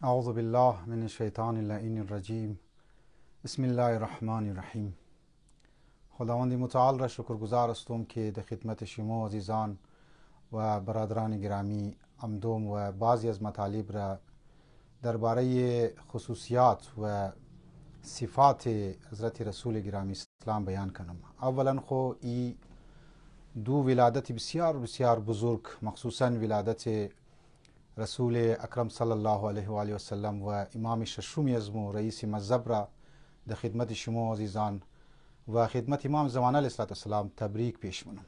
اعوذ بالله من الشیطان اللعین الرجیم. بسم الله الرحمن الرحیم. خداوند متعال را شکرگزار هستم که در خدمت شما عزیزان و برادران گرامی امدوم و بعضی از مطالب را درباره خصوصیات و صفات حضرت رسول گرامی اسلام بیان کنم. اولا خو ای دو ولادت بسیار بسیار بزرگ، مخصوصا ولادت رسول اکرم صلی الله علیه و آله و سلم و امام ششمی از مو رئیس مذهب را در خدمت شما عزیزان و خدمت امام زمان علیه السلام تبریک پیش منم.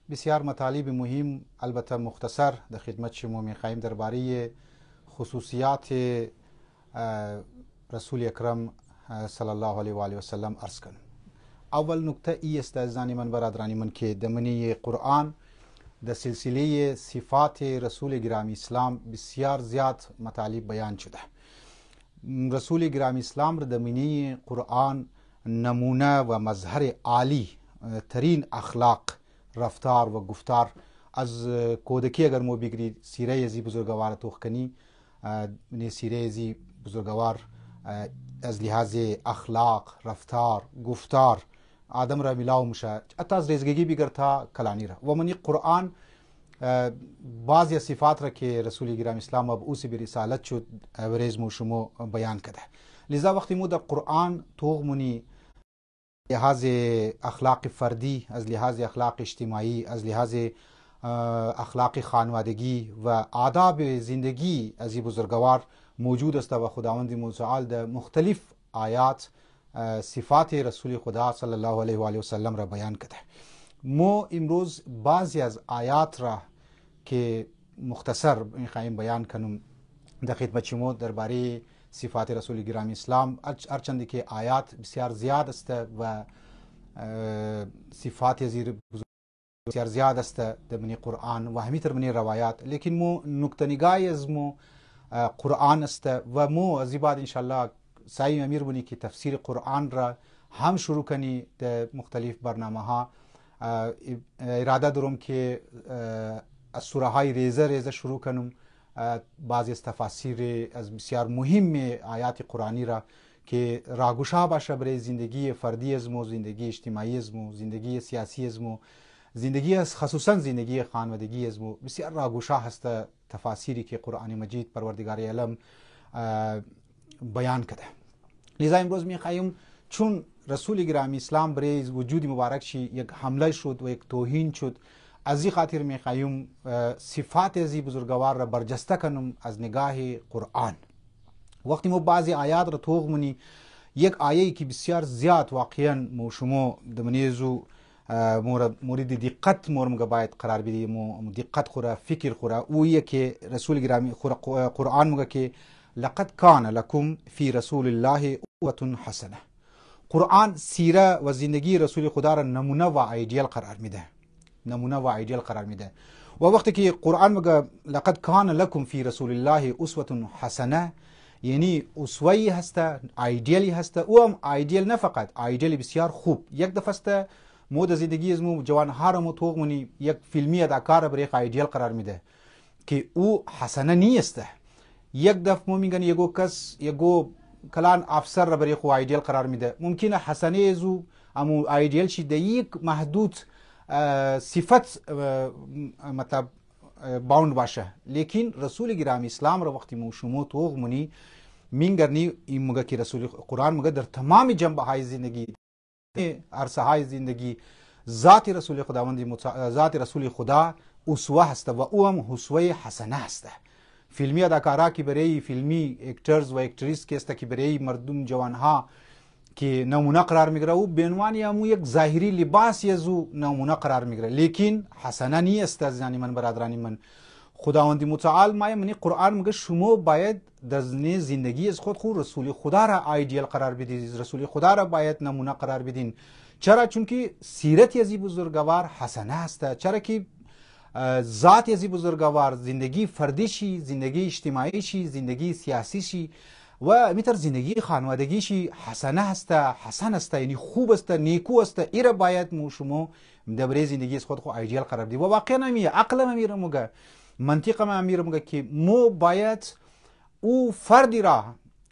بسیار مطالب مهم البته مختصر در خدمت شما میخواهیم درباره خصوصیات رسول اکرم صلی الله علیه و آله و سلم عرض کنم. اول نکته ای است عزیزان من برادران من که در منی قرآن در سلسله صفات رسول گرامی اسلام بسیار زیاد مطالب بیان شده. رسول گرامی اسلام را در منی قرآن نمونه و مظهر عالی ترین اخلاق، رفتار و گفتار از کودکی اگر مو بگیرید سیره ازی بزرگوار توخ کنی، سیره ازی بزرگوار از لحاظ اخلاق، رفتار، گفتار آدم را میلاو میشه، حتی از ریزگی بگر تا کلانی را. و منی قرآن بعضی صفات را که رسول گرامی اسلام مبعوث به رسالت شد برای مو شما بیان کرده. لذا وقتی مو در قرآن توغ منی لحاظ اخلاق فردی، از لحاظ اخلاق اجتماعی، از لحاظ اخلاق خانوادگی و آداب زندگی از این بزرگوار موجود است و خداوند متعال در مختلف آیات صفات رسول خدا صلی الله علیه و آله و سلم را بیان کرده. ما امروز بعضی از آیات را که مختصر میخواهیم بیان کنم در خدمت شما درباره صفات رسول گرامی اسلام، هرچند که آیات بسیار زیاد است و صفات زیر بسیار زیاد است در منی قرآن و همینطور منی روایات، لیکن مو نکته نگاهی از مو قرآن است و مو از این بعد انشاءالله سعی امیر بونی که تفسیر قرآن را هم شروع کنی در مختلف برنامه ها. اراده دارم که از سوره های ریزه شروع کنم، بعضی از تفاسیر از بسیار مهم آیات قرآنی را که راگوشا باشه برای زندگی فردی از مو، زندگی اجتماعی از مو، زندگی سیاسی از مو، زندگی از خصوصا زندگی خانوادگی از مو. بسیار راگوشا هست تفاسیری که قرآن مجید پروردگار عالم بیان کرده. لذا امروز میخواهیم چون رسول گرامی اسلام برای وجود مبارک شی یک حمله شد و یک توهین شد، از این خاطر میخواهیم صفات ازی بزرگوار را برجسته کنم از نگاه قرآن. وقتی ما بعضی آیات را توغ منی، یک آیه که بسیار زیاد واقعا مو شما دمنیزو مورد دقت مورمگه باید قرار بدیم، دقت خورا فکر خورا اویه که رسول گرامی قرآن مگه که لقد کان لکم فی رسول الله اسوة حسنه. قرآن سیره و زندگی رسول خدا را نمونه و ایدیال قرار میده، نمونه و ایدیال قرار میده. و وقتی که قرآن میگه لقد کان لکم فی رسول الله اسوة حسنه، یعنی اسوه‌ای هست، ایدیالی هست. او هم ایدیال نه فقط ایدیالی بسیار خوب. یک دفعه است مود زندگی از مو جوان ها را توغ منی یک فیلمی اداکار برای ایدیال قرار میده که او حسنه نیست. یک دفعه مو میگن یگو کس یگو کلان افسر را برای خو ایدیال قرار میده، ممکنه حسنه ازو امو ایدیال شی در یک محدود صفت مطلب باوند باشه. لیکن رسول گرامی اسلام را وقتی مو شما توغ منی مینگرنی این مگه که رسول قرآن مگه در تمام جنبه های زندگی، عرصه های زندگی ذات رسول خداوند ذات رسول خدا اسوه هست و او هم اسوه حسنه هست. فیلمی اداکارا که برای فیلمی اکترز و اکتریس که است که برای مردم جوان ها که نمونه قرار میگیره، او به عنوان امو یک ظاهری لباسی از او نمونه قرار میگیره، لیکن حسنه نیست. از یعنی من برادرانی من، خداوند متعال ما منی قرآن میگه شما باید در زندگی از خود رسول خدا را ایدیال قرار بدید، رسول خدا را باید نمونه قرار بدین. چرا؟ چون که سیرت از بزرگوار حسنه است. چرا که ذات از بزرگوار زندگی فردی شی، زندگی اجتماعی شی، زندگی سیاسی شی و میتر زندگی خانوادگی شی حسنه است، حسن است، یعنی خوب است، نیکو است. ایره باید مو شما در برای زندگی از خود ایدیال قرار بدید. و واقعا نمیه عقل ما میره مگه، منطق ما میره مگه که مو باید او فردی را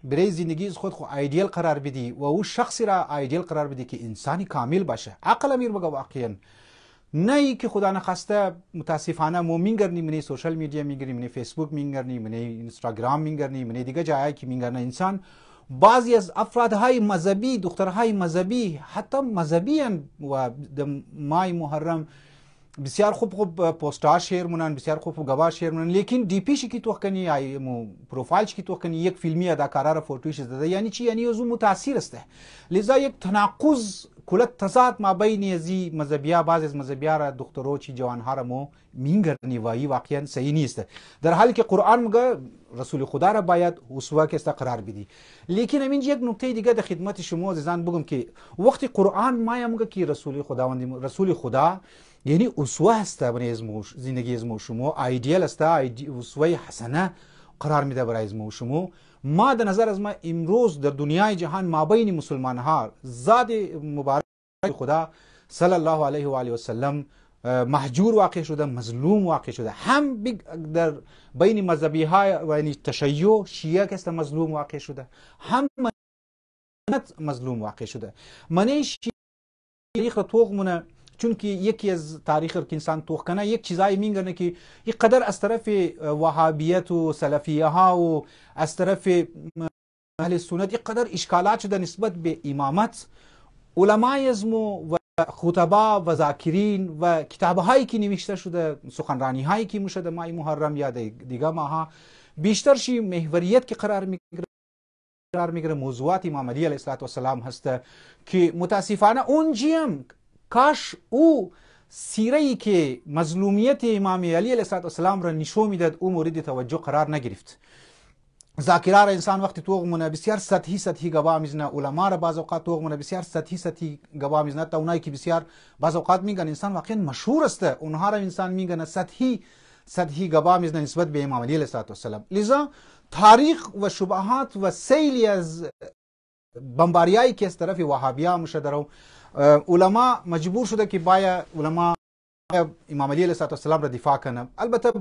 برای زندگی خود خو ایدیل قرار بدی و او شخصی را ایدیل قرار بدی که انسانی کامل باشه. عقل امیر بگه واقعا نه ای که خدا نخواسته متاسفانه ما میگرنی منی سوشال میدیا میگرنی منی فیسبوک میگرنی منی اینستاگرام میگرنی منی دیگه جایی که میگرنه انسان بعضی از افرادهای مذهبی دخترهای مذهبی حتی مذهبی و مای محرم بسیار خوب پوستار شیر مونن بسیار خوب گواه شیر مونن لیکن دی پی شی کی تو کنی ای پروفایل کی تو کنی یک فیلمی اداکارا را فوتوش داده یعنی چی یعنی از متاثر است لذا یک تناقض کلت تضاد ما بین ازی مذهبیا بعض از مذهبیا را دخترو چی جوانها را مو مینگرنی وای واقعا صحیح نیست در حالی که قرآن میگه رسول خدا را باید اسوه که قرار بدی. لیکن همین یک نکته دیگه در خدمت شما عزیزان بگم که وقتی قرآن ما میگه که رسول خدا یعنی اسوه است برای زندگی از شما ایدیال است اسوه حسنه قرار میده برای از شما. ما در نظر از ما امروز در دنیای جهان مابین مسلمان ها ذات مبارک خدا صلی الله علیه و آله و سلم محجور واقع شده مظلوم واقع شده هم در بین مذهبی ها یعنی تشیع شیعه که است مظلوم واقع شده هم مظلوم واقع شده. منی شیعه را توغمونه چون که یکی از تاریخ که انسان توخ کنه یک چیزایی میگن که یک قدر از طرف وهابیت و سلفیه ها و از طرف اهل سنت یک قدر اشکالات شده نسبت به امامت. علمای ازمو و خطبا و ذاکرین و کتابهایی که نوشته شده سخنرانی هایی که مشده ماه محرم یا دیگه ماها بیشتر شی محوریت که قرار میگیره موضوعات امام علی علیه السلام هسته که متاسفانه اون جیم کاش او سیره ای که مظلومیت امام علی علیه السلام را نشون میداد او مورد توجه قرار نگرفت. ذاکره را انسان وقتی توغمونه بسیار سطحی گواه میزنه، علما را بعض اوقات توغمونه بسیار سطحی گواه میزنه تا اونایی که بسیار بعض اوقات میگن انسان واقعا مشهور است اونها را انسان میگن سطحی گواه میزنه نسبت به امام علی علیه السلام. لذا تاریخ و شبهات و سیلی از بمباریایی که از طرف وهابیا مشدرو علما مجبور شده که باید علما امام علی علیه السلام را دفاع کنه. البته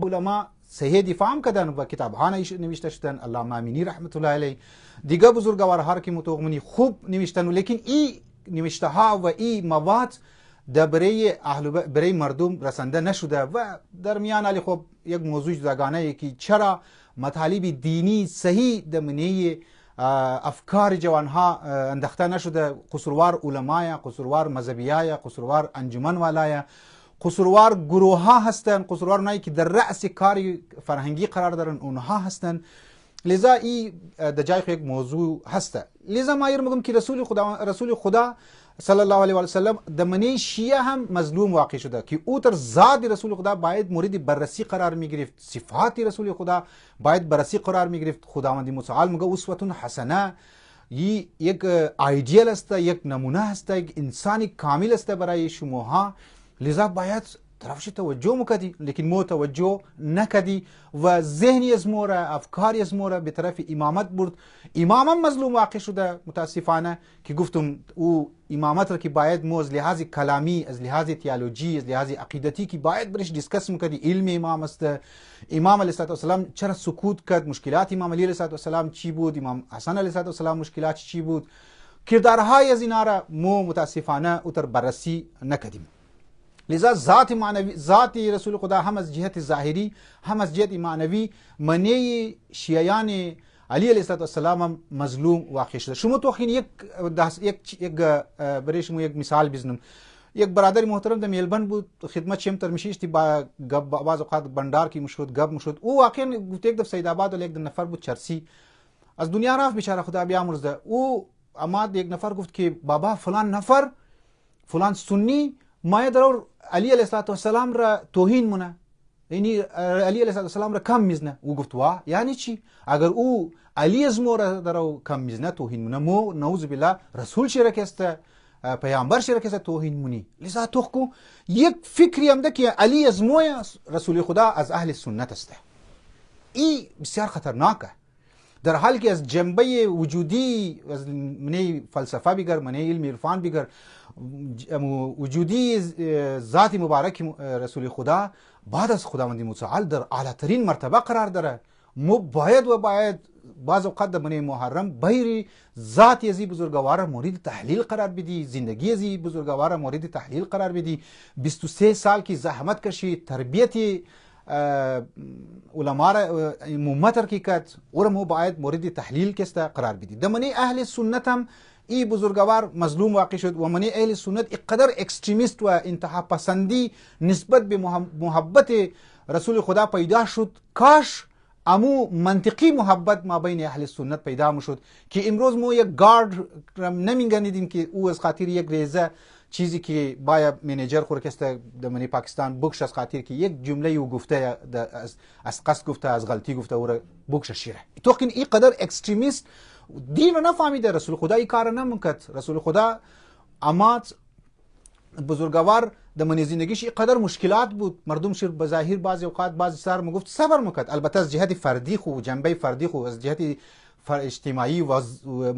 علما صحیح دفاع هم کردن و کتابها نوشته شدن علامه امینی رحمت الله علیه دیگه بزرگوارها که متوقمنی خوب نوشتن لیکن این نوشته ها و این مواد برای مردم رسنده نشده و در میان علی خب یک موضوع جداگانه که چرا مطالب دینی صحیح دمنه افکار جوانها انداخته نشده، قصوروار علماء، قصوروار مذهبیای، قصوروار انجمن والای، قصوروار گروه ها هستن، قصوروار اونایی که در رأس کاری فرهنگی قرار دارن اونها هستن. لذا این در جای یک موضوع هسته. لذا ما میگم که رسول خدا صلی الله علیه و سلم دمنه شیعه هم مظلوم واقع شده که او تر ذات رسول خدا باید مورد بررسی قرار می گرفت، صفات رسول خدا باید بررسی قرار می گرفت. خداوند متعال میگه اسوه حسنه یک ایدیال است، یک نمونه است، یک انسانی کامل است برای شماها. لذا باید طرفش توجه مکدی لیکن مو توجه نکدی و ذهنی از مورا افکاری از مورا به طرف امامت برد. امام هم مظلوم واقع شده متاسفانه که گفتم او امامت را که باید مو از لحاظ کلامی، از لحاظ تئولوژی، از لحاظ عقیدتی که باید برش دیسکس مکدی علم امام است. امام علیه السلام چرا سکوت کرد؟ مشکلات امام علی علیه السلام چی بود؟ امام حسن علیه السلام مشکلات چی بود؟ کردارهای از اینا را مو متاسفانه اوتر بررسی نکدیم. لذا ذات رسول خدا هم از جهت ظاهری هم از جهت معنوی منی شیعیان علی علیه السلام مظلوم واقع شده. شما تو خین یک برای شما یک مثال بزنم. یک برادر محترم در میلبن بود، خدمت شم تر میشیشتی با بعض اوقات بندار کی مشهود گب مشهود او واقعا گفت یک دفعه سید آباد و یک نفر بود چرسی از دنیا رفت بیچاره خدا بیامرزه. او اما یک نفر گفت که بابا فلان نفر فلان سنی ما در علی علیه السلام را توهین مونه، یعنی علی علیه السلام را کم میزنه. او گفت وا یعنی چی؟ اگر او علی از مو را در کم میزنه توهین مونه، مو نعوذ بالله رسول شرک است، پیامبر شرک است توهین مونی. لذا تو کو یک فکری هم ده که علی از مو رسول خدا از اهل سنت است. این بسیار خطرناکه در حالی که از جنبه وجودی از منی فلسفه بگر منی علم عرفان بگر وجودی ذات مبارک رسول خدا بعد از خداوند متعال در اعلی ترین مرتبه قرار داره. مو باید بعض اوقات در ماه محرم بهری ذات ازی بزرگوار مورد تحلیل قرار بدی، زندگی ازی بزرگوار مورد تحلیل قرار بدی. 23 سال کی زحمت کشی، تربیت علما را امت حقیقت اور مو باید مورد تحلیل کسته قرار بدی. در منی اهل سنت هم ای بزرگوار مظلوم واقع شد و منی اهل سنت اقدر اکستریمیست و انتها پسندی نسبت به محبت رسول خدا پیدا شد. کاش امو منطقی محبت ما بین اهل سنت پیدا میشد که امروز ما یک گارد نمیگنیدیم که او از خاطر یک ریزه چیزی که باید منیجر خورکسته در منی پاکستان بکش از خاطر که یک جمله او گفته از قصد گفته از غلطی گفته او را بکش شیره. تو که این قدر اکستریمیست دین رو نفهمیده، رسول خدا این کار نمیکرد. رسول خدا امات بزرگوار در من زندگیش اینقدر مشکلات بود، مردم شیر بظاهر بعضی اوقات بعضی سر میگفت صبر میکرد. البته از جهت فردی خو جنبه فردی خو از جهت اجتماعی و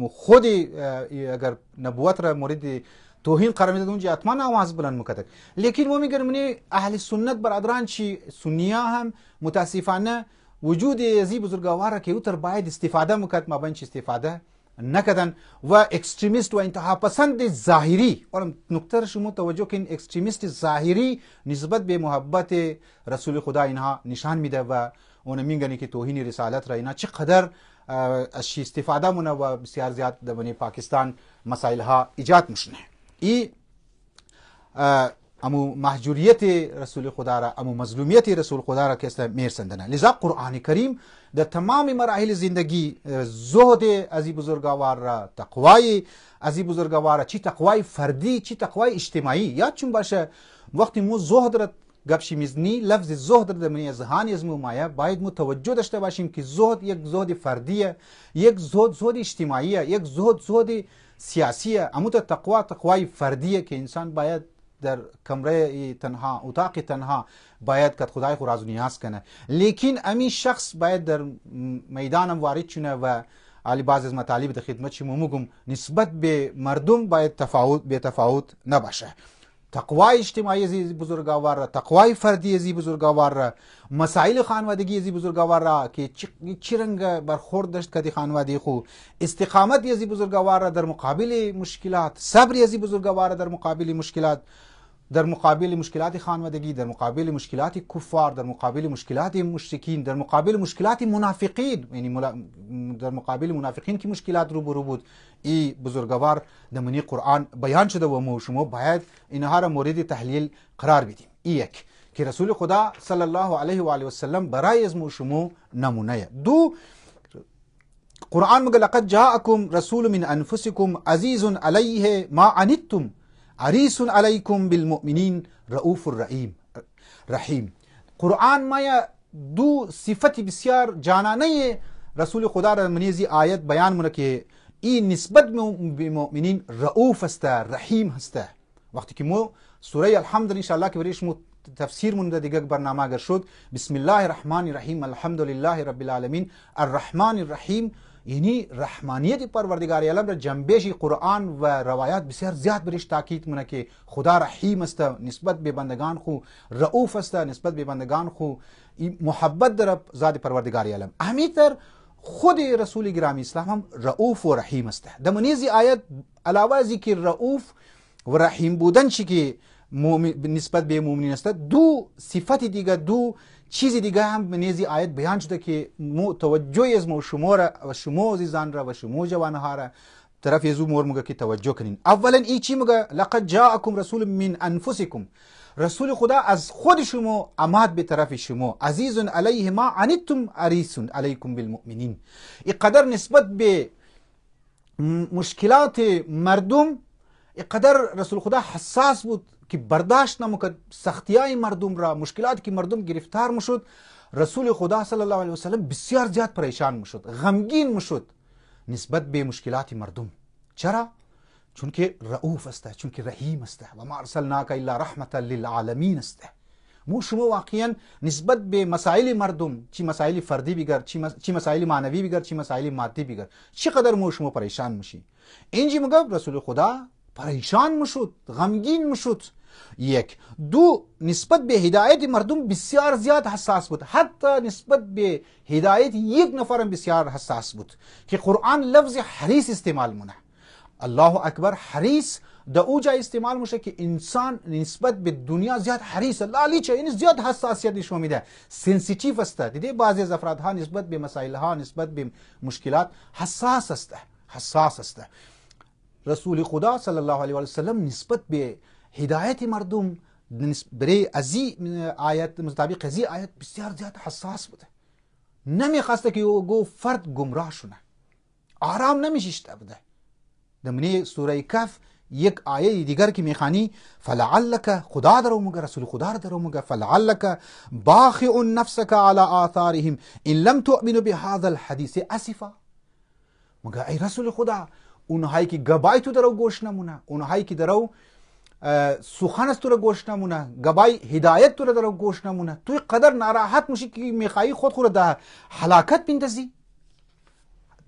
خود اگر نبوت را مورد توهین قرار میداد اونجا حتما آواز بلند میکرد. لیکن ما میگم من اهل سنت برادران چی سنیا هم متاسفانه وجود ازی بزرگوار که اوتر باید استفاده میکرد ما بینچ استفاده نکردن و اکستریمیست و انتها پسند ظاهری. اور نکته شما توجه کن، اکستریمیست ظاهری نسبت به محبت رسول خدا اینها نشان میده و اون میگن که توهین رسالت را اینا چقدر از استفاده مونه و بسیار زیاد در بنی پاکستان مسائل ها ایجاد میشنه. ای امو محجوریت رسول خدا را، امو مظلومیت رسول خدا را که میرسندنه. لذا قرآن کریم در تمام مراحل زندگی زهد ازی بزرگوار را، تقوای ازی بزرگوار را، چی تقوای فردی چی تقوای اجتماعی یاد چون باشه. وقتی مو زهد را گپشی میزنی لفظ زهد را در منی ذهن از مایه باید متوجه داشته باشیم که زهد یک زهد فردیه، یک زهد اجتماعیه، یک زهد سیاسیه. اما تقوای فردیه که انسان باید در کمره تنها اتاق تنها باید که خدای خو راز و نیاز کنه. لیکن امی شخص باید در میدانم وارد شونه و علی بعض از مطالب در خدمت شما میگم نسبت به مردم باید تفاوت نباشه. تقوای اجتماعی ازی بزرگوار را، تقوای فردی ازی بزرگوار را، مسائل خانوادگی ازی بزرگوار را که چی رنگ برخورد داشت کدی خانوادگی خو، استقامت ازی بزرگوار را در مقابل مشکلات، صبر ازی بزرگوار را در مقابل مشکلات، در مقابل مشکلات خانوادگی، در مقابل مشکلات کفار، در مقابل مشکلات مشرکین، در مقابل مشکلات منافقین، یعنی در مقابل منافقین که مشکلات روبرو بود. ای بزرگوار در منی قرآن بیان شده و ما شما باید اینها را مورد تحلیل قرار بدیم. یک که رسول خدا صلی الله علیه و آله و سلم برای از ما شما نمونه. دو قرآن میگه لقد جاءکم رسول من انفسکم عزیز علیه ما عنتم حریص علیکم بالمؤمنین رؤوف رحیم. قرآن ما دو صفت بسیار جانانه رسول خدا را منیزی آیت بیان مونه که این نسبت به مؤمنین رؤوف است، رحیم است. وقتی که مو سوره الحمد ان شاء الله که بریش مو تفسیر مونده دیگه برنامه اگر شد بسم الله الرحمن الرحیم الحمد لله رب العالمین الرحمن الرحیم، یعنی رحمانیت پروردگار عالم را جنبش قرآن و روایات بسیار زیاد بریش تاکید مونه که خدا رحیم است، نسبت به بندگان خو رؤوف است، نسبت به بندگان خو محبت در ذات پروردگار عالم. همینطور خود رسول گرامی اسلام هم رؤوف و رحیم است. در منیزی آیت علاوه از که رؤوف و رحیم بودن چی که نسبت به مؤمنین است، دو صفت دیگه، دو چیز دیگه هم منیزی آیت بیان شده که توجه از ما شما را و شما عزیزان را و شما جوانها را طرف یزو مور مگه که توجه کنین. اولا ای چی مگه لقد جاءکم رسول من انفسکم، رسول خدا از خود شما آمد به طرف شما، عزیز علیه ما عنتم حریص علیکم بالمؤمنین. اینقدر نسبت به مشکلات مردم اینقدر رسول خدا حساس بود که برداشت نمیکرد سختیای مردم را، مشکلاتی که مردم گرفتار میشد. رسول خدا صلی الله علیه و سلم بسیار زیاد پریشان میشد، غمگین میشد نسبت به مشکلات مردم. چرا؟ چون که رؤوف است، چون که رحیم است و ما ارسلناک الا رحمت للعالمین است. مو شما واقعا نسبت به مسائل مردم، چی مسائل فردی بگر، چی مسائل معنوی بگر، چی مسائل مادی بگر، چقدر مو شما پریشان میشی. اینجی مگه رسول خدا پریشان میشد، غمگین میشد یک. دو، نسبت به هدایت مردم بسیار زیاد حساس بود، حتی نسبت به هدایت یک نفرم بسیار حساس بود که قرآن لفظ حریص استعمال مونه. الله اکبر. حریص در او جای استعمال میشه که انسان نسبت به دنیا زیاد حریص لالیچه، این زیاد حساسیت نشون میده، سنسیتیو است. دیدی بعضی از افرادها نسبت به مسائل ها، نسبت به مشکلات حساس است. رسول خدا صلی الله علیه و سلم نسبت به هدایت مردم برای ازی آیت مطابق ازی آیت بسیار زیاد حساس بوده. نمیخواسته که گو فرد گمراه شونه، آرام نمیشیشته بوده. دمنی سوره کف یک آیه دیگر که میخوانی فلعلک، خدا درو مگه، رسول خدا درو مگه، فلعلک باخع نفسک علی آثارهم ان لم تؤمنوا بهذا الحديث اسفا. مگه ای رسول خدا، اونهایی که گبای تو درو گوش نمونه، اونهایی که درو سخن است تو رو گوش نمونه، گبای هدایت تو رو درو گوش نمونه، توی قدر ناراحت میشی که میخوایی خود در هلاکت بندازی،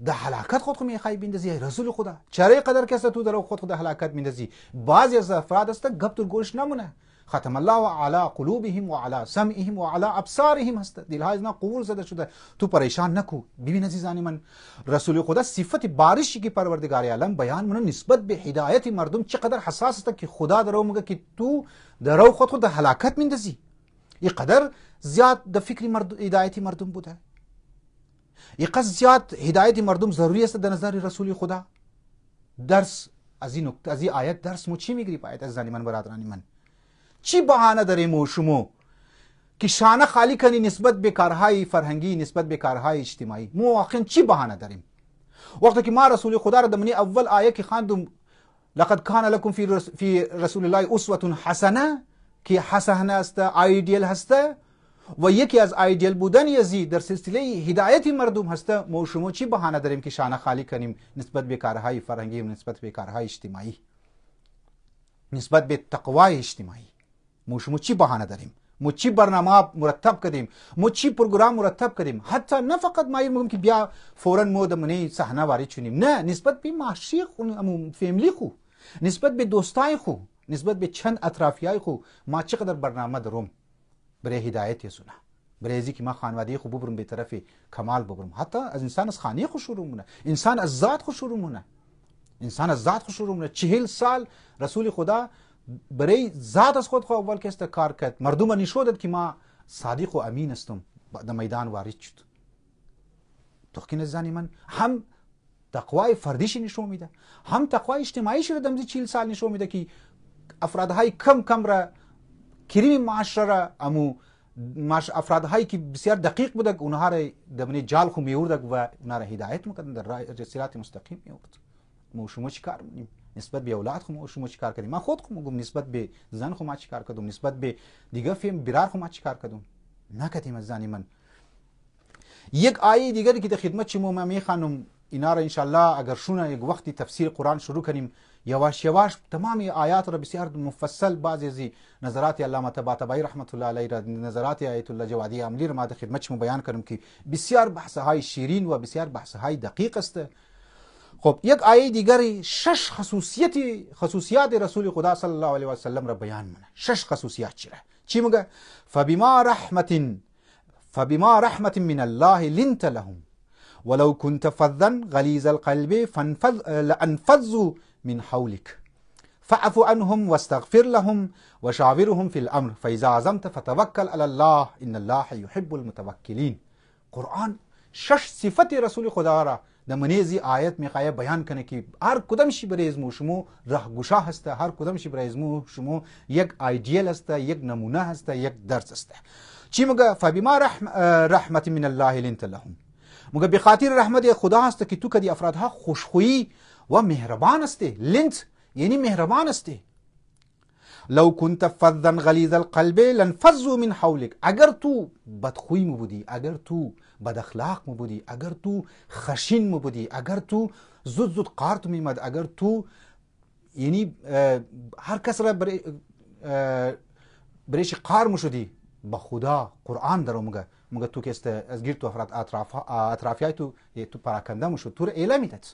در هلاکت خود میخوای بندازی. ای رسول خدا، چرا قدر کسا تو درو خود در هلاکت بندازی؟ بعضی از افراد است گپ تو گوش نمونه. ختم الله علی قلوبهم و علی سمعهم و علی ابصارهم هست، دلها از قفل زده شده. تو پریشان نکو. ببین عزیزان من، رسول خدا صفت بارشی که پروردگار عالم بیان مونه نسبت به هدایت مردم چقدر حساس است که خدا درو میگه که تو درو خود در هلاکت میندازی. این قدر زیاد در فکر هدایت مردم بوده، این قدر زیاد هدایت مردم ضروری است در نظر رسول خدا. درس از این نکته، از این آیت درس مو چی میگیری؟ آیت عزیزان من، برادران من، چی بهانه داریم و شما که شانه خالی کنی نسبت به کارهای فرهنگی، نسبت به کارهای اجتماعی؟ مو واقعا چی بهانه داریم؟ وقتی که ما رسول خدا را دمنی اول آیه که خواندم لقد کان لکم فی رسول الله اسوه حسنه، که حسنه است، ایدیل هست و یکی از ایدیل بودن یزید در سلسله هدایت مردم هست، ما شما چی بهانه داریم که شانه خالی کنیم نسبت به کارهای فرهنگی و نسبت به کارهای اجتماعی، نسبت به تقوای اجتماعی؟ ما شما چی بهانه داریم؟ ما چی برنامه مرتب کردیم؟ ما چی پروگرام مرتب کردیم؟ حتی نه فقط ما میگم که بیا فورا ما دمنی صحنه وارد شونیم، نه، نسبت به معاشی خو، فامیلی خو، نسبت به دوستای خو، نسبت به چند اطرافیای خو ما چقدر برنامه دارم برای هدایت یسونه، برای ازی که ما خانواده خو ببرم به طرف کمال ببرم. حتی از انسان از خانه خو شروع مونه، انسان از ذات خو شروع مونه، انسان از ذات خو شروع مونه. 40 سال رسول خدا برای ذات از خود اول که است کار کرد، مردم نشودد که ما صادق و امین استم، در میدان وارد شد. تخکین زنی من هم تقوای فردیش نشون میده، هم تقوای اجتماعیش رو دمزی 40 سال نشون میده که افرادهای کم را کریم معاشره، امو افرادهایی که بسیار دقیق بودن اونها را دمنی جال خو میوردن و اونها را هدایت میکردن در صراط مستقیم میورد. ما شما چی کار میکنیم نسبت به اولاد خو؟ شما چی کار کردیم؟ من خود خو میگم نسبت به زن خو ما چی کار کردم، نسبت به دیگه فهم برار خو ما چی کار کردم؟ نکردیم از زنی من. یک آیه دیگری که در خدمت شما میخوانم، اینا را انشالله اگر شونه یک وقتی تفسیر قرآن شروع کنیم یواش یواش تمام آیات را بسیار مفصل، بعضی از نظرات علامه طباطبایی رحمت الله علیه را، نظرات آیت الله جوادی عملی را ما در خدمت شما بیان کنم که بسیار بحث های شیرین و بسیار بحث های دقیق است. خب یک آیه دیگری 6 خصوصیات رسول خدا صلی الله علیه و سلم را بیان منه. 6 خصوصیات چی میگه؟ فبما رحمت من الله لنت لهم ولو كنت فظا غلیظ القلب لانفضوا من حولك فاعف عنهم واستغفر لهم وشاورهم في الامر فاذا عزمت فتوکل على الله ان الله يحب المتوکلین. قرآن 6 صفت رسول خدا را در منیزی آیت میخواه بیان کنه که هر کدامشی برای ازمو شما رهگشا هست، هر کدامشی برای ازمو شما یک ایدیل هست، یک نمونه هست، یک درس هست. چی میگه؟ فبما رحمت من الله لنت لهم، میگه به خاطر رحمت خدا هست که تو کدی افرادها خوشخویی و مهربان هستی. لنت یعنی مهربان هستی. لو كنت فظا غلیظ القلب لانفضوا من حولك، اگر تو بدخوی مو بودی، اگر تو بد اخلاق مو بودی، اگر تو خشین مو بودی، اگر تو زود قارت میمد، اگر تو یعنی هر کس را برایش قار مشدی، با خدا قرآن درو مگه تو که است از گیر تو افراد اطرافیای تو پراکنده مشد، تو را ایله میدد.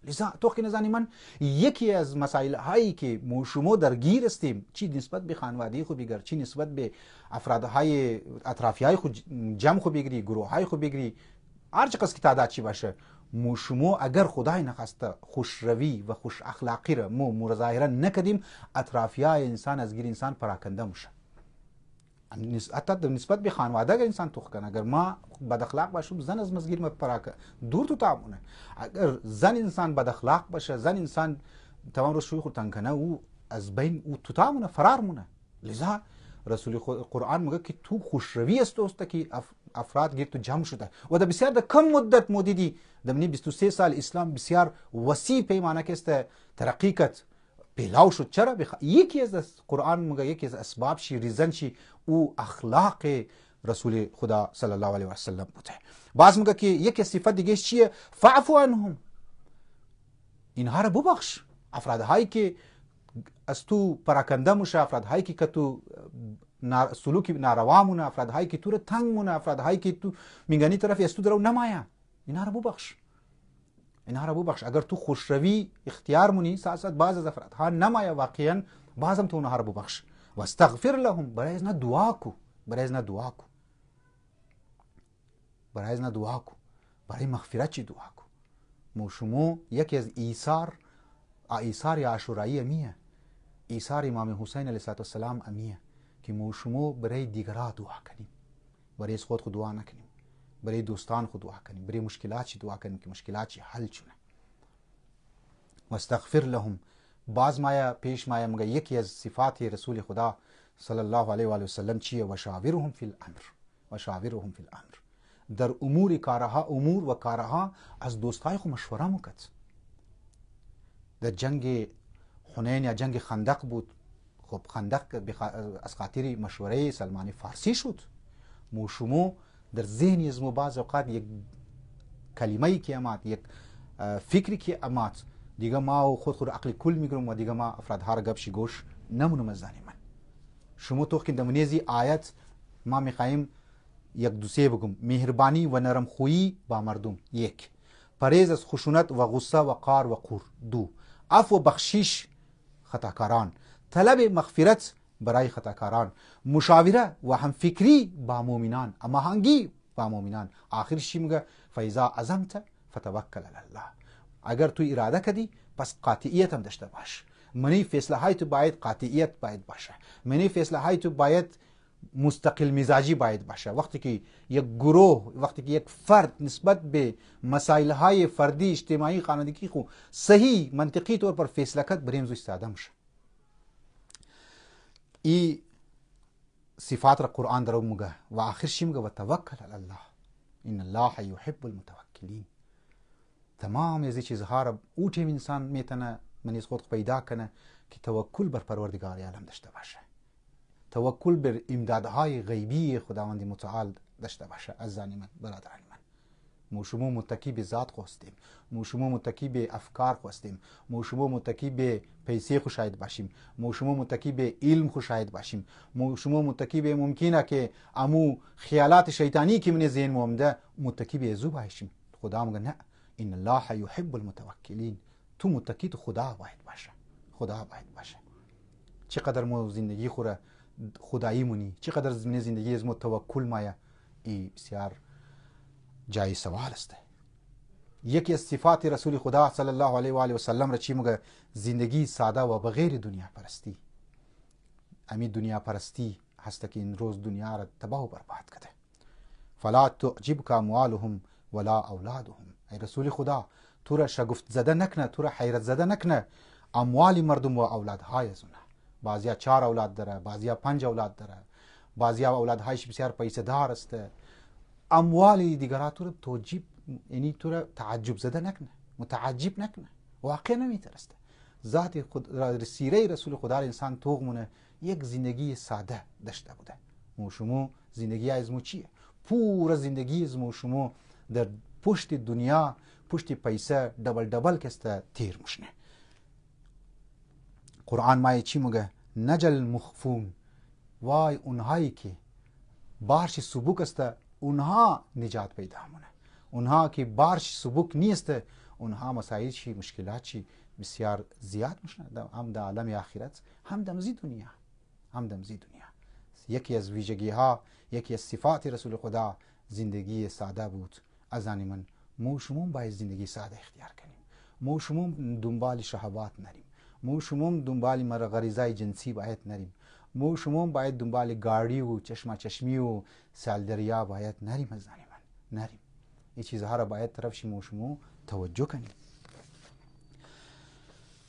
لذا توخی نزانی من یکی از مسائل هایی که شما درگیر استیم، چی نسبت به خانواده خود بگیر، چی نسبت به افرادهای اطرافی های خود جمع خود بگیری، گروه های خود بگیری، هر چقدر که تعداد چی باشه، شما اگر خدای نخواسته خوشروی و خوش اخلاقی را مظاهره نکردیم، اطرافی های انسان از گیر انسان پراکنده میشه. حتی نسبت به خانواده اگر انسان توخ کنه، اگر ما بد اخلاق باشم زن از مزگیر ما پراکنده دور تو تامونه، اگر زن انسان بد اخلاق باشه، زن انسان تمام روز شوی خود تنگ کنه، او از بین او تو تامونه، فرار مونه. لذا رسول قرآن میگه که تو خوشروی است که افراد گیر تو جمع شده و در بسیار در کم مدت مدیدی در 23 سال اسلام بسیار وسیع پیمانه که است ترقی کرد، پیلاو شد. چرا؟ یکی از قرآن میگه یکی از اسباب شی ریزن شی او اخلاق رسول خدا صلی الله علیه و سلم بوده. باز میگه که یکی صفت دیگه چیه؟ فاعفو عنهم، اینها را ببخش. افرادهایی که از تو پراکنده میشه، افرادهایی که تو سلوکی ناروا مونه، افرادهایی که تو رو تنگ مونه، افرادهایی که تو میگنی طرف از تو درو نمایا، اینها را ببخش. اینها را ببخش. اگر تو خوشروی اختیار مونی، ساعت بعض از افرادها نمایا، واقعا بعضم تو اونها را ببخش. و استغفر لهم، برای از نه دعا کو، برای از نه دعا کو، برای از نه دعا کو، برای مغفرت چی دعا کو. شما یکی از ایثار عاشورایی میه، ایثار امام حسین علیه السلام امیه که شما برای دیگران دعا کنیم، برای خود دعا نکنیم، برای دوستان خود دعا کنیم، برای مشکلات چی دعا کنیم که مشکلات چی حل شونه. و استغفر لهم، باز مایا پیش مایا مگه یکی از صفات رسول خدا صلی الله علیه و آله و سلم چیه؟ و شاورهم فی الامر، و شاورهم فی الامر، در امور و کارها از دوستای خود مشوره میکرد. در جنگ حنین یا جنگ خندق بود، خب خندق از خاطر مشوره سلمان فارسی شد. شما در ذهنی از بعض اوقات یک کلمه‌ای که امات، یک فکری که امات، دیگه ما خود عقل کل میگیرم و دیگه ما افرادها را گپشی گوش نمونم از زنی من. شما تو که دمنیزی آیت ما میخوایم یک دوسیه بگم: مهربانی و نرم خویی با مردم، یک. پرهیز از خشونت و غصه و قار و قور، دو. عفو و بخشش خطاکاران، طلب مغفرت برای خطاکاران، مشاوره و همفکری با مؤمنان، هماهنگی با مؤمنان. آخرش چی میگه؟ فاذا عزمت فتوکل علی الله، اگر تو اراده کردی پس قاطعیت هم داشته باش. منی فیصله های تو باید قاطعیت باید باشه، منی فیصله های تو باید مستقل مزاجی باید باشه. وقتی که یک گروه، وقتی که یک فرد نسبت به مسائل های فردی اجتماعی خانوادگی خو صحیح منطقی طور پر فیصله کرد، بریمزو استاده میشه. این صفات را قرآن درو میگه و آخرش میگه و توکل علی الله ان الله یحب المتوکلین. تمام از این چیزها را او تیم انسان میتونه منیز خود پیدا کنه که توکل بر پروردگار عالم داشته باشه، توکل بر امدادهای غیبی خداوند متعال داشته باشه. عزیزان من، برادران من، ما شما متکی به ذات هستیم، ما شما متکی به افکار هستیم، ما شما متکی به پیسه خو شاید باشیم، ما شما متکی به علم خو شاید باشیم، ما شما متکی به ممکنه که امو خیالات شیطانی که من ذهن مومده متکی به زو باشیم. خدا میگه نه، ان الله یحب المتوکلین. تو متکی تو خدا باید باشه، خدا باید باشه. چقدر ما زندگی خوره خدایی مونی، چقدر زندگی از ما توکل مایا، ای بسیار جای سوال است. یکی از صفات رسول خدا صلی الله علیه و آله و سلم را چی میگه؟ زندگی ساده و بغیر دنیا پرستی. امی دنیا پرستی هست که این روز دنیا را تباه و برباد کرده. فلا تعجبک اموالهم ولا اولادهم. ای رسول خدا، تو را شگفت زده نکنه، تو را حیرت زده نکنه اموال مردم و اولادهای از اونها. بعضیا 4 اولاد داره، بعضیا 5 اولاد داره، بعضیا اولادهایش بسیار پیسه دار است. اموال دیگران تو را توجیب، یعنی تو را تعجب زده نکنه، متعجب نکنه، واقع نمیترسته. ذات خود سیره رسول خدا انسان توغمونه یک زندگی ساده داشته بوده. مو شما زندگی از مو چیه؟ پورا زندگی از مو شما در پشت دنیا، پشت پیسه دبل کسته تیر مشنه. قرآن ما چی میگه؟ نجل مخفون، وای اونهایی که بارش سبوک است اونها نجات پیدا مونه، اونها که بارش سبوک نیست اونها مسائل چی، مشکلات چی بسیار زیاد میشن، هم در عالم آخرت هم در مزید دنیا. یکی از ویژگی ها، یکی از صفات رسول خدا زندگی ساده بود. از آن من ما شما باید زندگی ساده اختیار کنیم. ما شما دنبال شهوات نریم. ما شما دنبال غریزه جنسی باید نریم. ما شما باید دنبال گاڑی و چشمی و سالدریا باید نریم. از آن من نریم. این چیزها را باید طرف شما شما توجه کنیم.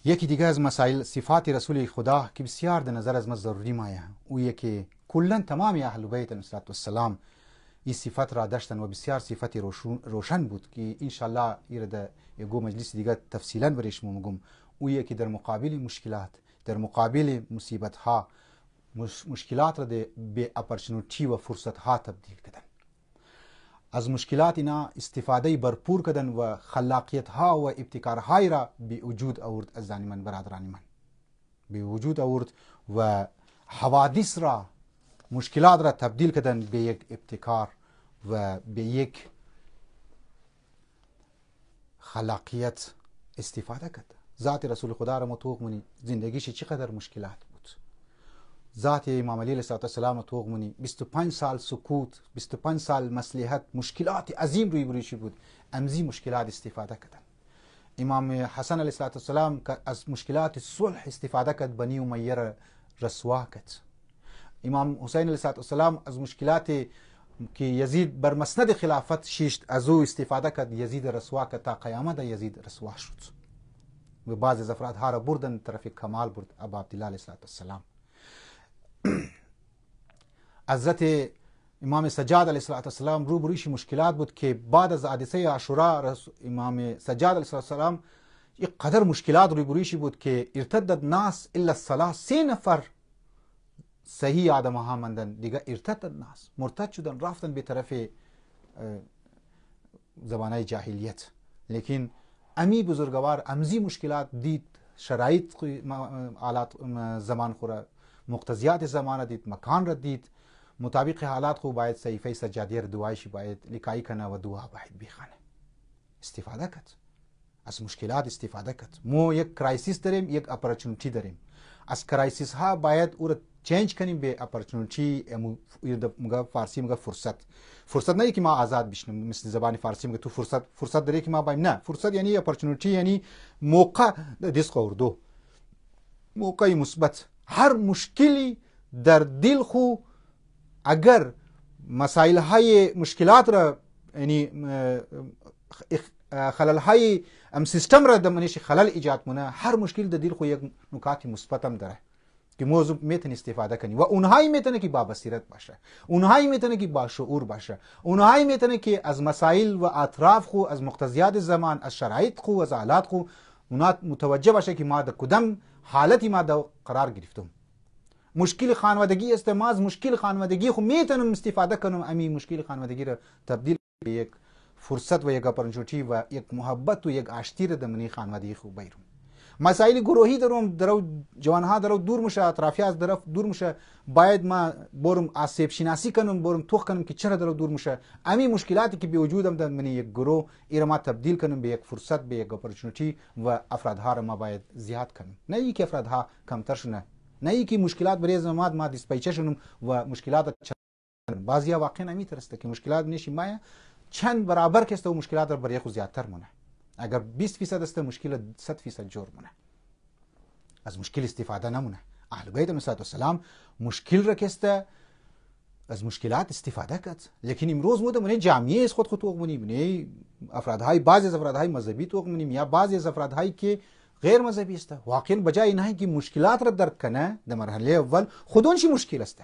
یکی دیگه از مسائل صفات رسول خدا که بسیار در نظر از ما ضروری مایه، او یکی کلا تمام اهل بیت علیهم السلام این صفت را داشتن و بسیار صفت روشن بود که انشالله ایره یگو مجلس دیگه تفصیلا برش میگم. او یکی در مقابل مشکلات، در مقابل مصیبت ها، مشکلات را به اپورتونیتی و فرصت ها تبدیل کردن. از مشکلات اینا استفاده برپور کردن و خلاقیت ها و ابتکارهای را به وجود آورد. از من برادران من به وجود آورد و حوادث را، مشکلات را تبدیل کردن به یک ابتکار و به یک خلاقیت استفاده کرد. ذات رسول خدا را متوق منی زندگیش چقدر مشکلات بود. ذات امام علی علیه السلام متوق منی 25 سال سکوت، 25 سال مصلحت، مشکلات عظیم روی بروشی بود. امزی مشکلات استفاده کردن. امام حسن علیه السلام که از مشکلات صلح استفاده کرد، بنی امیه را رسوا کرد. امام حسین علیه السلام از مشکلات که یزید بر مسند خلافت شیشت از او استفاده کرد، یزید رسوا کرد. تا قیامت یزید رسوا شد و بعض از افرادها را بردن طرف کمال برد. ابا عبدالله علیه السلام. حضرت امام سجاد علیه السلام روبرویش مشکلات بود که بعد از حادثه عاشورا امام سجاد علیه السلام یک قدر مشکلات روبرویش بود که ارتد الناس الا الصلاه، 3 نفر صحیح آدم ها ماندن دیگه ارتد الناس، مرتد شدن، رفتن به طرف زبانه جاهلیت. لیکن امی بزرگوار امزی مشکلات دید، شرایط حالات زمان خورا، مقتضیات زمان دید، مکان را دید، مطابق حالات خو باید صحیفه سجادی را دعایشی باید لکایی کنه و دعا باید بخانه. استفاده کرد از مشکلات، استفاده کرد. ما یک کرایسیس داریم، یک اپورتونیتی داریم. از کرایسیس ها باید او را چینج کنیم به اپورتونیتی. مگه فارسی مگه فرصت نه که ما آزاد بشیم، مثل زبان فارسی مگه تو فرصت داری که ما بایم. نه، فرصت یعنی اپورتونیتی، یعنی موقع دست اردو، موقع مثبت. هر مشکلی در دل خو اگر مسائل های مشکلات را یعنی خلل های سیستم را دمنش خلل ایجاد کنه، هر مشکل در دل خو یک نکات مثبت هم داره که موضوع میتونه استفاده کنی و اونهایی میتونه که با بصیرت باشه، اونهایی میتونه که با شعور باشه، اونهایی میتونه که از مسائل و اطراف خو، از مقتضیات زمان، از شرایط خو، از حالات خو اونا متوجه باشه که ما در کدام حالتی ما در قرار گرفتم. مشکل خانوادگی است، ما از مشکل خانوادگی خو میتونم استفاده کنم، امی مشکل خانوادگی را تبدیل به یک فرصت و یک اپورتونیتی و یک محبت و یک آشتی را در منی خانوادگی خو بیرون. مسائل گروهی درو جوانها درو دور میشه، اطرافی از طرف دور میشه، باید ما برم آسیب شناسی کنم، برم توخ کنم که چرا درو دور میشه. امی مشکلاتی که به وجودم در من یک گروه ایره ما تبدیل کنم به یک فرصت، به یک اپورتونیتی و افرادها را ما باید زیاد کنیم، نه اینکه افرادها کمتر شونه، نه اینکه مشکلات بریز ما دیسپیچه شونم و مشکلات بعضیا واقعا نمیترسته که مشکلات نشی ما چند برابر کسته و مشکلات را بر خو زیادتر مونه. اگر 20% است مشکل 100% جور مونه، از مشکل استفاده نمونه. اهل بیت علیهم السلام مشکل را کسته، از مشکلات استفاده کرد. لیکن امروز ما در جامعه از خود توق منیم، افرادهای بعضی از افرادهای مذهبی توق منیم یا بعضی از افرادهایی که غیر مذهبی است. واقعا بجای اینه که مشکلات را درک کنه در مرحله اول خودش مشکل است،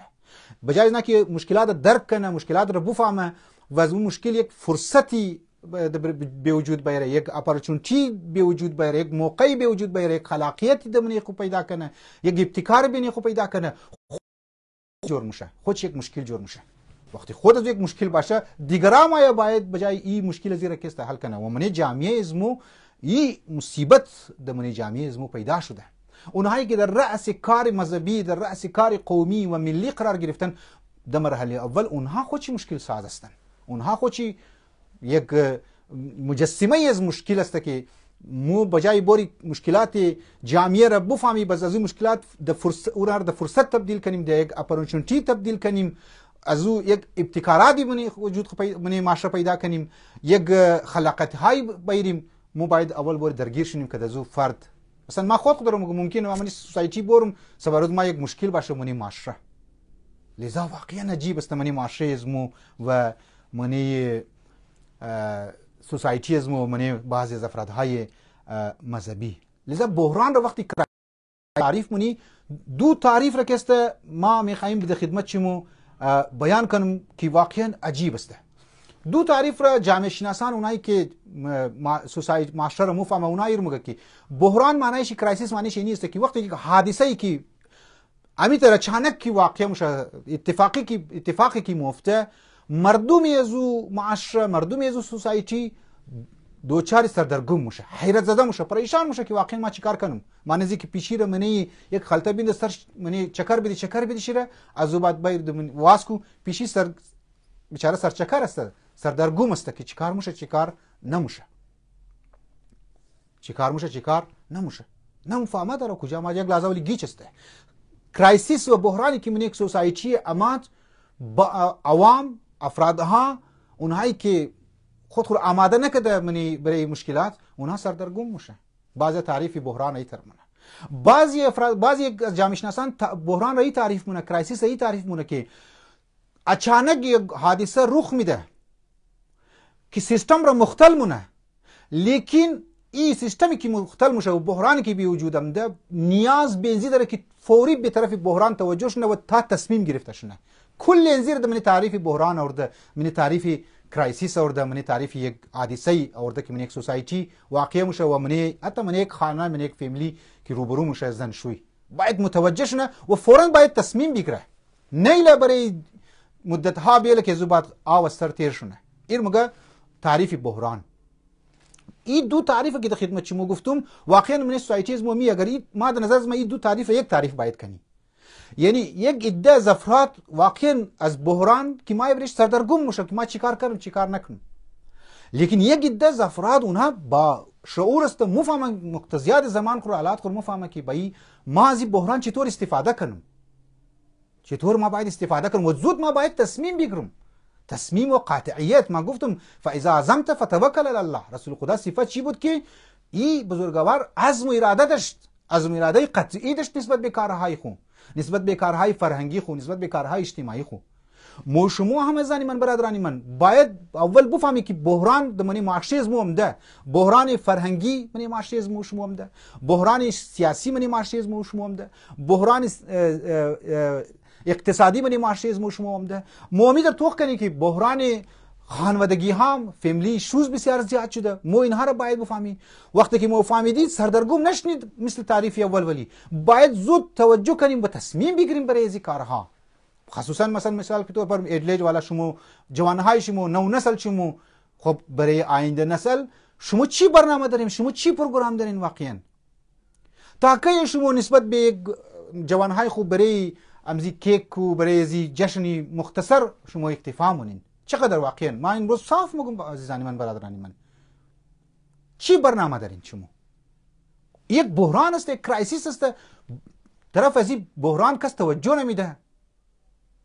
بجای اینه که مشکلات را درک کنه، مشکلات را بفهمه و از اون مشکل یک فرصتی به وجود بیاره، یک اپورتونیتی به وجود بیاره، یک موقعی به وجود بیاره، یک خلاقیتی دمنی خو پیدا کنه، یک ابتکار بینی خو پیدا کنه، جور میشه، خودش یک مشکل جور میشه. وقتی خود از یک مشکل باشه دیگران ما باید بجای این مشکل زیرا کست حل کنه. و من جامعه ازمو این مصیبت دمنی جامعه ازمو پیدا شده. اونهایی که در رأس کار مذهبی، در رأس کار قومی و ملی قرار گرفتن در مرحله اول، اونها خودش مشکل ساز هستن، اونها خودش یک مجسمه از مشکل است که مو بجای بوری مشکلات جامعه را بفهمی بس از این مشکلات در فرصت تبدیل کنیم، در یک اپورتونتی تبدیل کنیم، از او یک ابتکاراتی بنی وجود بنی معاشره پیدا کنیم، یک خلاقیت های بیاریم. مو باید اول بوری درگیر شیم که از او فرد مثلا ما خود دارم ممکنه من سوسایتی برم سبارود ما یک مشکل باشه منی معاشره، لذا واقعا عجیب است منی معاشره از مو و منی سوسایتی از مو منی بعضی از افرادهای مذهبی. لذا بحران را وقتی تعریف منی دو تعریف را که است ما میخواهیم در خدمت شما بیان کنم که واقعا عجیب است. دو تعریف را جامعه شناسان اونایی که سوسایتی معاشره مفهمه اونایی رو میگه که بحران معنیش کرایسیس معنیش این است که وقتی که حادثه ای که امی طرح اچانک کی واقع میشه اتفاقی که میفته، مردمی از معاشره مردمی از سوسایتی دوچار سردرگم میشه، حیرت زده میشه، پریشان میشه که واقعا ما چیکار کنم. ما نزدیک که پیشی رو منی یک خلطه بیند سر منی چکر بدی شیره از بعد باید واسکو پیشی سر بیچاره سر چکر است، سردرگم است که چیکار میشه چیکار نمیشه، چیکار نمیشه، نمیفهمه داره کجا ما یک لحظه ولی گیچ است. کرایسیس و بحرانی که من یک سوسایتی امات با عوام افرادها اونهایی که خود آماده نکرده منی برای مشکلات اونها سردرگم میشه. بعضی تعریف بحران ای تر منه، بعضی جامعه شناسان بحران را ای تعریف منه، کرایسیس ای تعریف منه که اچانک یک حادثه رخ میده که سیستم را مختل مونه، لیکن این سیستمی که مختل میشه و بحرانی که بی وجود آمده نیاز به اینزی داره که فوری به طرف بحران توجه شونه و تا تصمیم گرفته شونه. کل انزیر ده من تعریف بحران آورده، من تعریف کرایسیس آورده، من تعریف یک حادثه آورده که من یک سوسایتی واقع میشه و من حتی من یک خانه من یک فامیلی که روبرو میشه زن شوی باید متوجه شونه و فورا باید تصمیم بگیره، نه برای مدت ها بیله که زو بعد آوستر تیر شونه. این مگه تعریف بحران. این دو تعریف که در خدمت شما گفتم واقعا من سوسایتی از مومی اگر ما در نظر ما این دو تعریف یک تعریف باید کنی، یعنی یک عده از افراد واقعا از بحران که ما برش سردرگم میشه که ما چیکار کنم چیکار نکنم، لیکن یک عده از افراد اونها با شعور است مفهمن مقتضیات زمان خو حالات خو مفهمه که بای ما از بحران چطور استفاده کنم، چطور ما باید استفاده کنم و زود ما باید تصمیم بگیرم، تصمیم و قاطعیت. ما گفتم فاذا عزمت فتوکل علی الله. رسول خدا صفت چی بود که این بزرگوار عزم و اراده داشت، عزم و اراده قطعی داشت نسبت به کارهای خو، نسبت به کارهای فرهنگی خو، نسبت به کارهای اجتماعی خو. مو شما هم زنی من برادرانی من باید اول بفهمی که بحران د منی معاشره از مو امده، بحران فرهنگی منی معاشره از مو شما امده، بحران سیاسی منی معاشره از مو شما امده، بحران اقتصادی منی معاشره از مو شما امده. مو در توخ کنی که بحران خانوادگی هم فامیلی شوز بسیار زیاد شده، مو اینها را باید بفهمی. وقتی که مو فهمیدید سردرگم نشنید مثل تعریف اول، ولی باید زود توجه کنیم و تصمیم بگیریم برای این کارها. خصوصا مثال که طور پر ادلیج والا شما جوانهای شما نو نسل شما، خب برای آینده نسل شما چی برنامه دارین، شما چی پروگرام دارین واقعا؟ تا که شما نسبت به جوانهای خوب برای امزی کیک و برای ازی جشنی مختصر شما اکتفا مونین، چقدر واقعا ما این روز صاف میگم عزیزانی من برادرانی من، چی برنامه دارین شما؟ یک بحران است، یک کرایسیس است، طرف از این بحران کس توجه نمیده.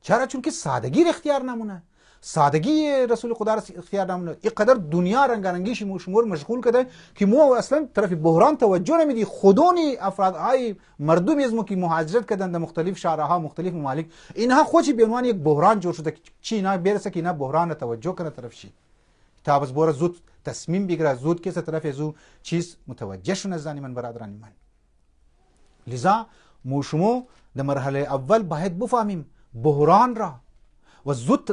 چرا؟ چون که سادگی اختیار نمونه، سادگی رسول خدا را اختیار نمونه. اینقدر دنیا رنگارنگی شمور مشغول کرده که مو اصلا طرف بحران توجه نمیدی. خودونی افرادهای مردمی از مو که مهاجرت کردن در مختلف شهرها مختلف ممالک، اینها خودی به عنوان یک بحران جور شده. چی اینا برسه که اینا بحران توجه کنه طرف شی، تا بس بور زود تصمیم بگیره، زود کس طرف ازو چیز متوجه شونه. زنی من برادرانی من، لذا مو شما در مرحله اول باید بفهمیم بحران را و زود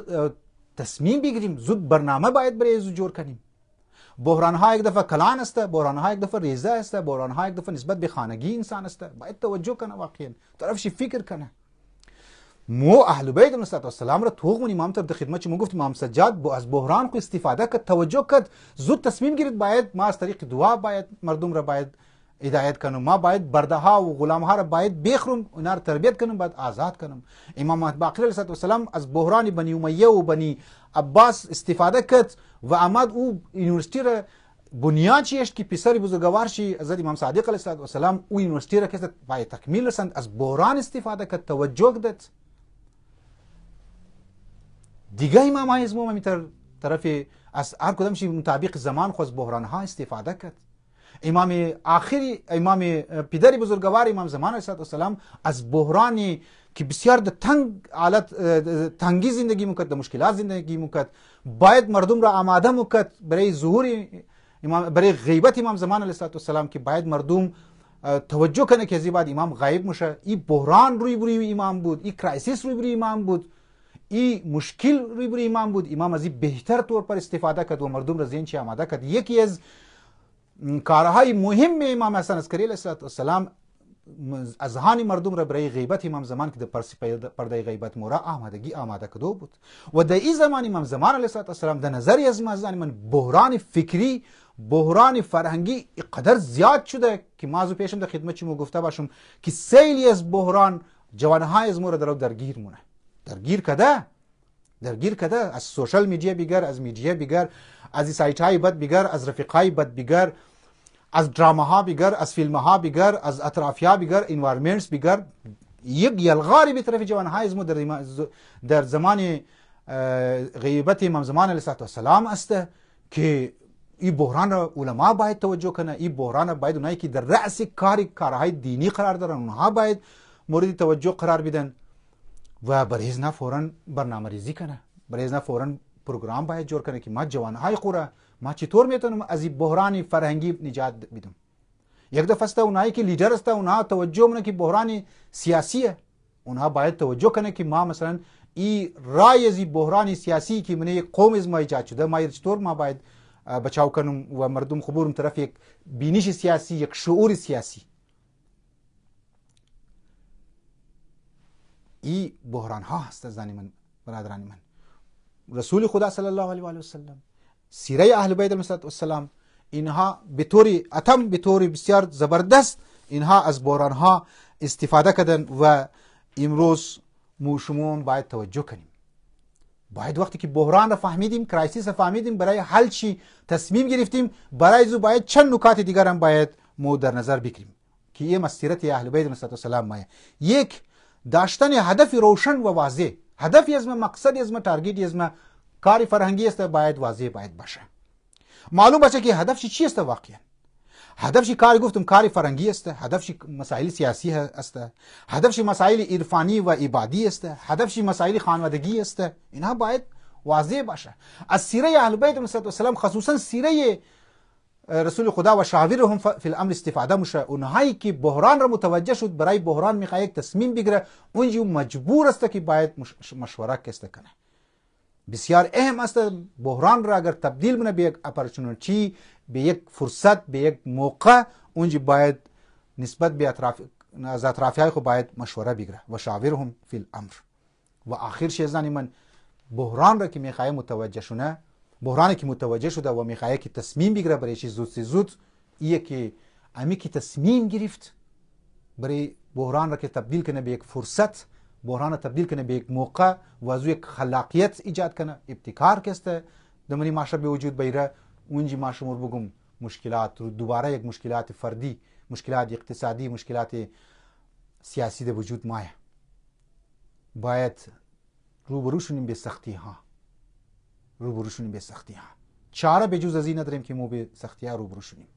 تصمیم بگیریم، زود برنامه باید برای ازو جور کنیم. بحران ها یک دفعه کلان است، بحران ها یک دفعه ریزه است، بحران ها یک دفعه نسبت به خانگی انسان است. باید توجه کنه، واقعا طرفش فکر کنه. مو اهل بیت علیهم السلام را توغمون امام در خدمت چه مو گفت امام سجاد از بحران کو استفاده کرد، توجه کرد، زود تصمیم گرفت. باید ما از طریق دعا باید مردم را باید هدایت کنم، ما باید برده ها و غلام ها را باید بخرم، اونا را تربیت کنم، باید آزاد کنم. امام باقر علیه السلام از بحران بنی امیه و بنی عباس استفاده کرد و آمد او یونیورسیتی را بنیان چیست که پسر بزرگوار شی حضرت امام صادق علیه السلام او یونیورسیتی را که باید تکمیل رسند، از بحران استفاده کرد، توجه داد. دیگه امام های ازمو میتر طرف از هر کدامشی مطابق زمان خو از بحران ها استفاده کرد. امام آخری، امام پدر بزرگوار امام زمان علیه السلام از بحرانی که بسیار د تنگ حالت تنگی زندگی میکرد، د مشکلات زندگی میکرد، باید مردم را آماده میکرد برای ظهور برای غیبت امام زمان علیه السلام که باید مردم توجه کنه که از بعد امام غایب میشه. این بحران روی بروی امام بود، این کرایسیس روی بروی امام بود، این مشکل روی بروی امام بود. امام از این بهتر طور پر استفاده کرد و مردم را ذهن چی آماده کرد. یکی از کارهای مهم امام حسن عسکری علیه السلام اذهان مردم را برای غیبت امام زمان که در پرده غیبت مورا آماده کدو بود. و در این زمان امام زمان علیه السلام در نظری از من بحران فکری، بحران فرهنگی قدر زیاد شده که ما از پیشم در خدمت شما گفته باشم که سیلی از بحران جوانهای از مورا درگیر مونه، درگیر کده از سوشال میدیا بگر، از میدیا بگر، از سایت های بد بگر، از رفیقای بد بگر، از درامه ها بگر، از فیلم ها بگر، از اطرافیا بگر، انوایرمنتس بگر. یک یلغاری به طرف جوانهای از در زمان غیبت امام زمان علیه السلام است که این بحران را علما باید توجه کنه. این بحران باید اونایی که در رأس کارهای دینی قرار دارن اونها باید مورد توجه قرار بدن و برای ازنا فوراً برنامه ریزی کنه، برای ازنا فوراً پروگرام باید جور کنه که ما جوانهای خورا ما چطور میتونم از این بحران فرهنگی نجات بدم. یک دفعه است اونایی که لیدر است اونها توجه کنه که بحران سیاسیه، اونها باید توجه کنه که ما مثلا این رای از بحران سیاسی که من یک قوم از ما ایجاد شده ما چطور ما باید بچاو کنم و مردم خبرم طرف یک بینش سیاسی، یک شعور سیاسی. این بحران ها هست زنی من، برادران من. رسول خدا صلی الله علیه و آله و سلم، سیره اهل بیت علیهم السلام، اینها به طور بسیار زبردست اینها از بحران ها استفاده کردن و امروز شما باید توجه کنیم. باید وقتی که بحران را فهمیدیم، کرایسیس را فهمیدیم، برای حل چی تصمیم گرفتیم، برای زو باید چند نکات دیگر هم باید ما در نظر بگیریم که این مسیرت اهل بیت علیهم السلام ما. یک، داشتن هدف روشن و واضح. هدفی از ما، مقصدی از ما، تارگتی از ما، کاری فرهنگی است باید واضح باید باشه. معلوم باشه که هدف چی است واقعا. هدف کاری گفتم کاری فرهنگی است، هدف مسائل سیاسی است، هدف مسائل عرفانی و عبادی است، هدف مسائل خانوادگی است. اینها باید واضح باشه. از سیره اهل بیت علیهم السلام خصوصا سیره رسول خدا و شاورهم فی الامر استفاده میشه. اونهایی که بحران را متوجه شد برای بحران میخواد یک تصمیم بگیره، اونجا مجبور است که باید مشوره کنه. بسیار اهم است بحران را اگر تبدیل کنه به یک اپورتونیتی، به یک فرصت، به یک موقع، اونجا باید نسبت به اطرافیای خود باید مشوره بگیره و شاورهم فی الامر. و آخر چیز من بحران را که میخواد متوجه شونه، بحرانی که متوجه شده و میخواد که تصمیم بگیره برای چیز زود ایه که امی که تصمیم گرفت برای بحران را که تبدیل کنه به یک فرصت، بحران را تبدیل کنه به یک موقع و از یک خلاقیت ایجاد کنه، ابتکار کسته دمنی معاشره به وجود بیاره. اونجا ما شمار بگم مشکلات دوباره یک مشکلات فردی، مشکلات اقتصادی، مشکلات سیاسی در وجود مایه. باید روبرو شونیم به سختی ها، روبرو شونیم به سختی ها. چاره به جز از این نداریم که ما به سختی ها روبرو شونیم.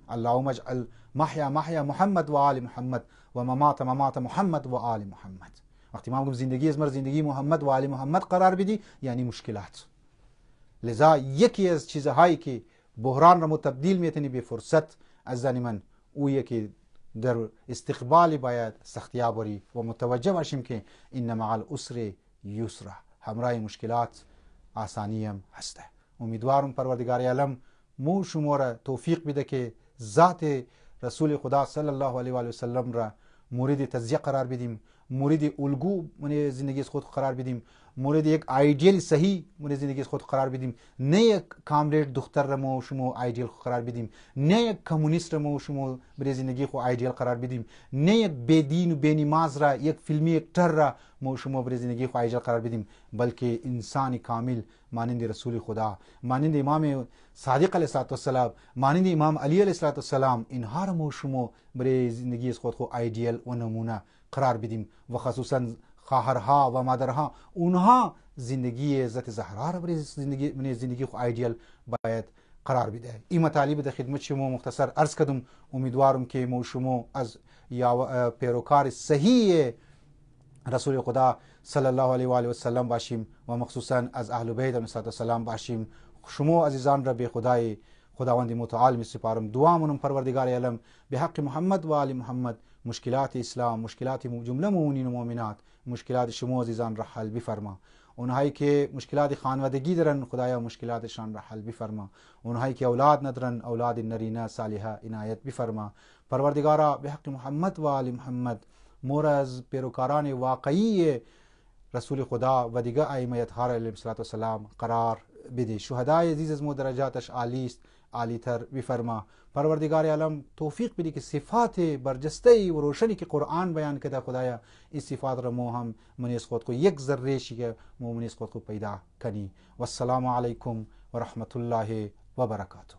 اللهم اجعل محیا محیا محمد و آل محمد و ممات ممات محمد و آل محمد. وقتی ما میگم زندگی از زندگی محمد و آل محمد قرار بدی یعنی مشکلات. لذا یکی از چیزهایی که بحران را تبدیل میتونی به فرصت از زن من او یکی در استقبال باید سختی ها بری و متوجه باشیم که این مع العسر یسرا، همراه مشکلات آسانی هم هسته. امیدوارم پروردگار عالم مو شما را توفیق بده که ذات رسول خدا صلی الله علیه و آله و سلم را مورد تزیه قرار بدیم مورد الگو من زندگی خود قرار بدیم، مورد یک آیدیل صحیح من زندگی خود قرار بدیم، نه یک کامرید دختر را ما و شما آیدیل قرار بدیم، نه یک کمونیست را ما و شما برای زندگی خود آیدیل قرار بدیم، نه یک بدین و بنماز را، یک فیلمی اکتر را ما و شما برای زندگی خود آیدیل قرار بدیم، بلکه انسان کامل مانند رسول خدا، مانند امام صادق علیه السلام، مانند امام علی علیه السلام، اینها را ما و شما برای زندگی خود آیدیل و نمونه قرار بدیم و خصوصا خواهرها و مادرها اونها زندگی حضرت زهرا را برای زندگی خو آیدیل باید قرار بده. این مطالب در خدمت شما مختصر عرض کردم. امیدوارم که ما شما از پیروکار صحیح رسول خدا صلی الله علیه و آله و سلم باشیم و مخصوصا از اهل بیت علیهم السلام باشیم. شما عزیزان را به خدای خداوند متعال می سپارم. دعا منم پروردگار عالم به حق محمد و آل محمد مشکلات اسلام، مشکلات جمله مؤمنین و مؤمنات، مشکلات شما عزیزان را حل بفرما. اونهایی که مشکلات خانوادگی دارن خدایا مشکلاتشان را حل بفرما. اونهایی که اولاد ندارن اولاد نرینه صالحه عنایت بفرما. پروردگارا به حق محمد و آل محمد مور از پیروکاران واقعی رسول خدا و دیگر ائمه اطهار علیهم السلام قرار بده. شهدای عزیز از ما درجاتش عالی است، عالی تر بفرما. پروردگار عالم توفیق بده که صفات برجسته و روشنی که قرآن بیان کرده خدایا این صفات را ما هم منیز خود کو یک ذره شی که ما منیز خود کو پیدا کنی. والسلام علیکم و رحمت الله و برکاته.